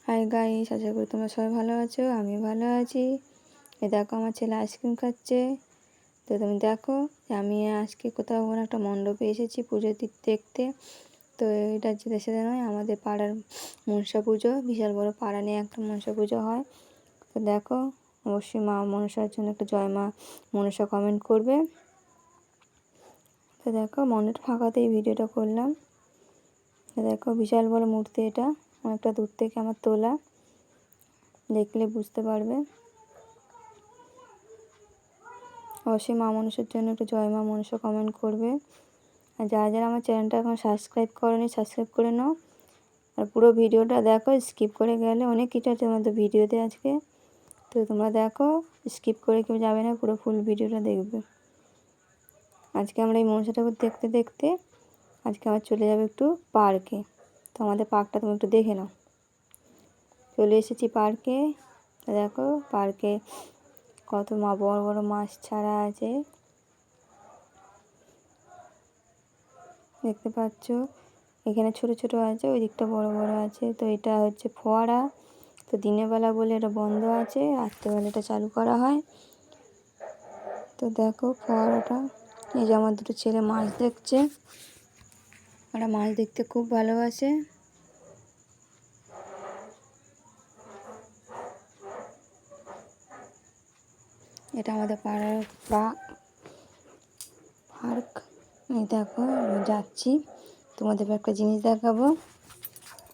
Hi guys, আশা করি তোমরা সবাই ভালো আছো। আমি ভালো আছি। দেখো আমার ছেলে আইসক্রিম খাচ্ছে। তো তুমি দেখো আমি আজকে কোথাও কোনো একটা মণ্ডপে এসেছি পুজোর দিক দেখতে। তো এটা যেতে সেটা নয়, আমাদের পাড়ার মনসা পুজো, বিশাল বড় পাড়া নিয়ে একটা মনসা পুজো হয়। তো দেখো অবশ্যই মা মনসার জন্য একটা জয় মা মনসা কমেন্ট করবে। তো দেখো মন্দিরটা ফাঁকাতে এই ভিডিওটা করলাম। তো দেখো বিশাল বড় মূর্তি, এটা অনেকটা দূর থেকে আমার তোলা, দেখলে বুঝতে পারবে। অবশ্যই মা মনসার জন্য একটু জয় মা মনসা কমেন্ট করবে। আর যারা যারা আমার চ্যানেলটা এখন সাবস্ক্রাইব করোনি সাবস্ক্রাইব করে নাও। আর পুরো ভিডিওটা দেখো, স্কিপ করে গেলে অনেক কিছু আছে আমাদের ভিডিওতে আজকে। তো তোমরা দেখো, স্কিপ করে কেউ যাবে না, পুরো ফুল ভিডিওটা দেখবে। আজকে আমরা এই মনসা ঠাকুর দেখতে দেখতে আজকে আমার চলে যাবে একটু পার্কে। তো আমাদের পার্কটা তুমি একটু দেখে নাও। চলে এসেছি পার্কে। দেখো পার্কে কত বড় বড় মাছ ছাড়া আছে, দেখতে পাচ্ছ। এখানে ছোট ছোট আছে, ওই দিকটা বড় বড় আছে। তো এটা হচ্ছে ফোয়ারা। তো দিনের বেলা বলে এটা বন্ধ আছে, রাত্রেবেলা এটা চালু করা হয়। তো দেখো ফোয়ারাটা, এই যে আমার দুটো ছেলে মাছ দেখছে। ওরা মাছ দেখতে খুব ভালোবাসে। এটা আমাদের পাড়ার পার্ক। এই দেখো আমি যাচ্ছি, তোমাদের একটা জিনিস দেখাবো,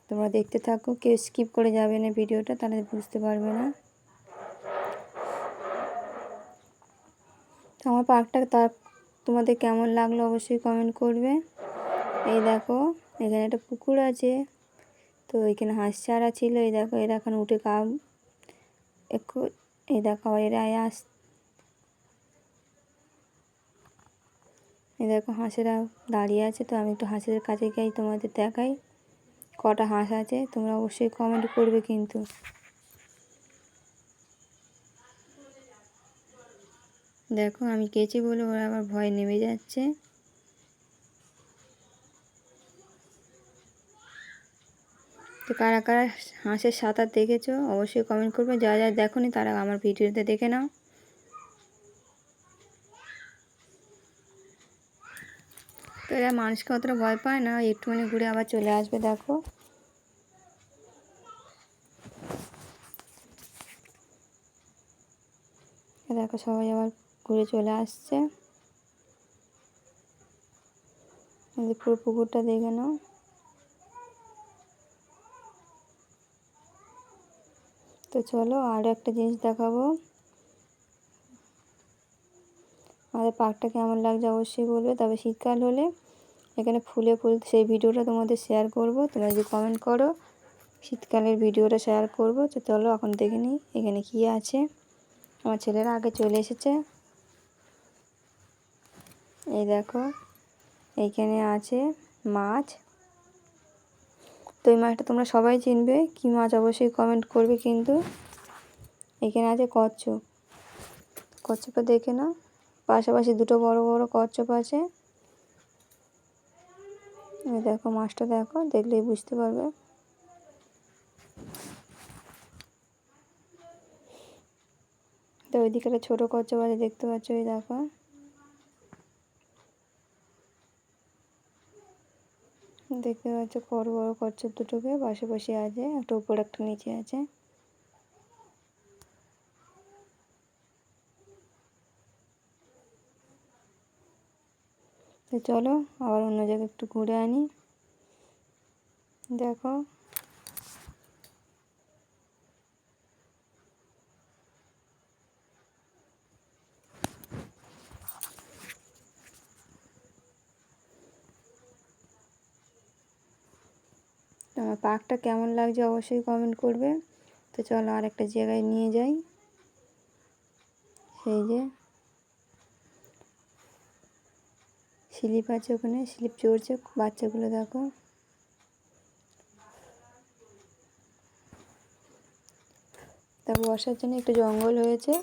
তোমরা দেখতে থাকো, কেউ স্কিপ করে যাবে না ভিডিওটা, তাহলে বুঝতে পারবে না। তো আমার পার্কটা তোমাদের কেমন লাগলো অবশ্যই কমেন্ট করবে। এই দেখো এখানে একটা পুকুর আছে। তো এখানে হাঁস চারা ছিল। এই দেখো এরা এখন উঠে একটু, এই দেখো এরা এই দেখো হাঁসেরা দাঁড়িয়ে আছে। তো আমি একটু হাঁসের কাছে গিয়ে তোমাদের দেখাই কটা হাঁস আছে। তোমরা অবশ্যই কমেন্ট করবে কিন্তু। দেখো আমি কেচি বলে ওরা আবার ভয় নেমে যাচ্ছে। তো কারা কারা হাঁসের সাঁতার দেখেছো অবশ্যই কমেন্ট করবে। যারা যারা দেখোনি তারা আমার ভিডিওতে দেখে নাও। তো এরা মানুষকে অতটা ভয় পায় না, একটুখানি ঘুরে আবার চলে আসবে। দেখো দেখো সবাই আবার ঘুরে চলে আসছে। পুরো পুকুরটা দেখে নাও। তো চলো আরও একটা জিনিস দেখাবো। আমাদের পার্কটা কেমন লাগছে অবশ্যই বলবে। তবে শীতকাল হলে এখানে ফুল সেই ভিডিওটা তোমাদের শেয়ার করব। তোমরা যদি কমেন্ট করো শীতকালের ভিডিওটা শেয়ার করব। তো চলো এখন দেখে নিই এখানে কী আছে। আমার ছেলেরা আগে চলে এসেছে। এই দেখো এইখানে আছে মাছ। তো এই মাছটা তোমরা সবাই চিনবে, কী মাছ অবশ্যই কমেন্ট করবে কিন্তু। এখানে আছে কচ্ছপ। কচ্ছপটা দেখে নাও, পাশাপাশি দুটো বড় বড় কচ্ছপ আছে। এই দেখো মাছটা দেখো, দেখলেই বুঝতে পারবে। তো ওইদিকে একটা ছোটো কচ্ছপ আছে, দেখতে পাচ্ছ। এই দেখো দেখতে পাচ্ছ বড় বড় কচ্ছপ দুটোকে পাশাপাশি আছে, একটা উপর একটা নিচে আছে। তো চলো আবার অন্য জায়গায় একটু ঘুরে আনি। দেখো আমার পার্কটা কেমন লাগছে অবশ্যই কমেন্ট করবে। তো চলো আর একটা জায়গায় নিয়ে যাই। সেই যে স্লিপ আছে, ওখানে স্লিপ চড়ছে বাচ্চাগুলো। দেখো তারপর বসার জন্য একটু জঙ্গল হয়েছে।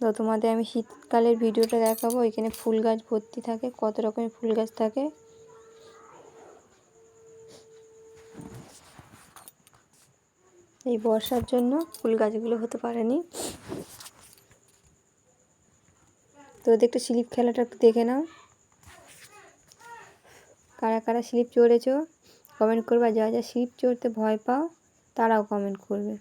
তো তোমাদের আমি শীতকালের ভিডিওটা দেখাবো। এখানে ফুল গাছ ভর্তি থাকে, কত রকমের ফুল গাছ থাকে। এই বর্ষার জন্য ফুল গাছগুলো হতে পারেনি। তো একটু স্লিপ খেলাটা একটু দেখে নাও। কারা কারা স্লিপ চড়েছো কমেন্ট করবে, আর যারা যারা স্লিপ চড়তে ভয় পাও তারাও কমেন্ট করবে।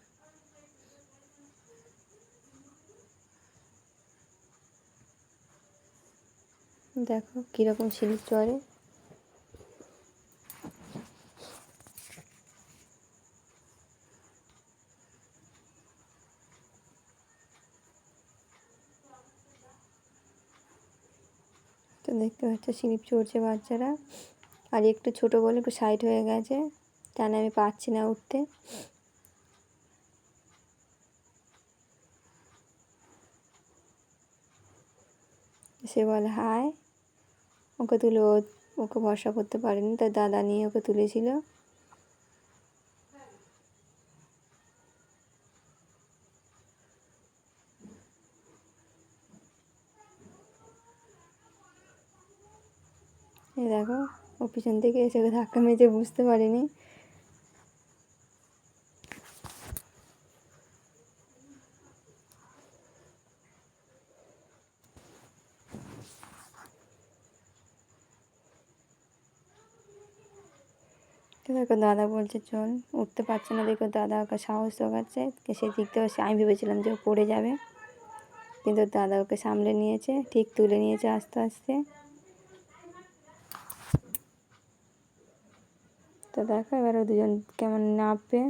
দেখো কীরকম স্লিপ চড়ে। তো দেখতে পাচ্ছ স্লিপ চড়ছে বাচ্চারা। আর একটু ছোটো বলে একটু সাইড হয়ে গেছে, কেন আমি পারছি না উঠতে। সে বলে হাই, ওকে তুলে ওকে ভরসা করতে পারেনি, তার দাদা নিয়ে ওকে তুলেছিল। এই দেখো ও পিছন থেকে এসে ওকে ধাক্কা মেরেছে, বুঝতে পারিনি। দেখো দাদা বলছে চল, উঠতে পারছে না, দেখো দাদা ওকে সাহস জোগাচ্ছে। সে দিকতে আমি ভেবেছিলাম যে ও পড়ে যাবে, কিন্তু দাদা ওকে সামলে নিয়েছে, ঠিক তুলে নিয়েছে আস্তে আস্তে। তো দেখো এবার ও দুজন কেমন নামবে।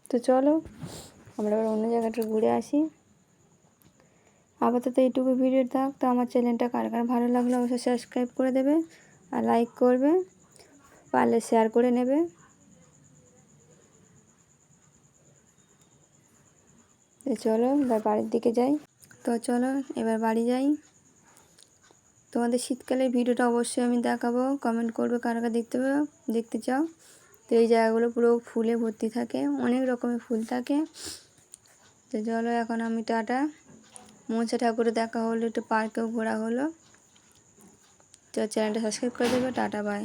তো চলো আমরা এবার অন্য জায়গাটা ঘুরে আসি। আপাতত এইটুকু ভিডিও থাক। তো আমার চ্যানেলটা কার কার ভালো লাগলো অবশ্যই সাবস্ক্রাইব করে দেবে, আর লাইক করবে, পারলে শেয়ার করে নেবে। তো চলো এবার বাড়ির দিকে যাই। তো চলো এবার বাড়ি যাই। তোমাদের শীতকালের ভিডিওটা অবশ্যই আমি দেখাবো, কমেন্ট করবে কারা কারা দেখতে চাও। তো এই জায়গাগুলো পুরো ফুলে ভর্তি থাকে, অনেক রকমের ফুল থাকে। তো চলো এখন আমি টাটা। মনসা ঠাকুরে দেখা হলো, একটু পার্কেও ঘোরা হলো। তো চ্যানেলটা সাবস্ক্রাইব করে দেবে। Tata bye.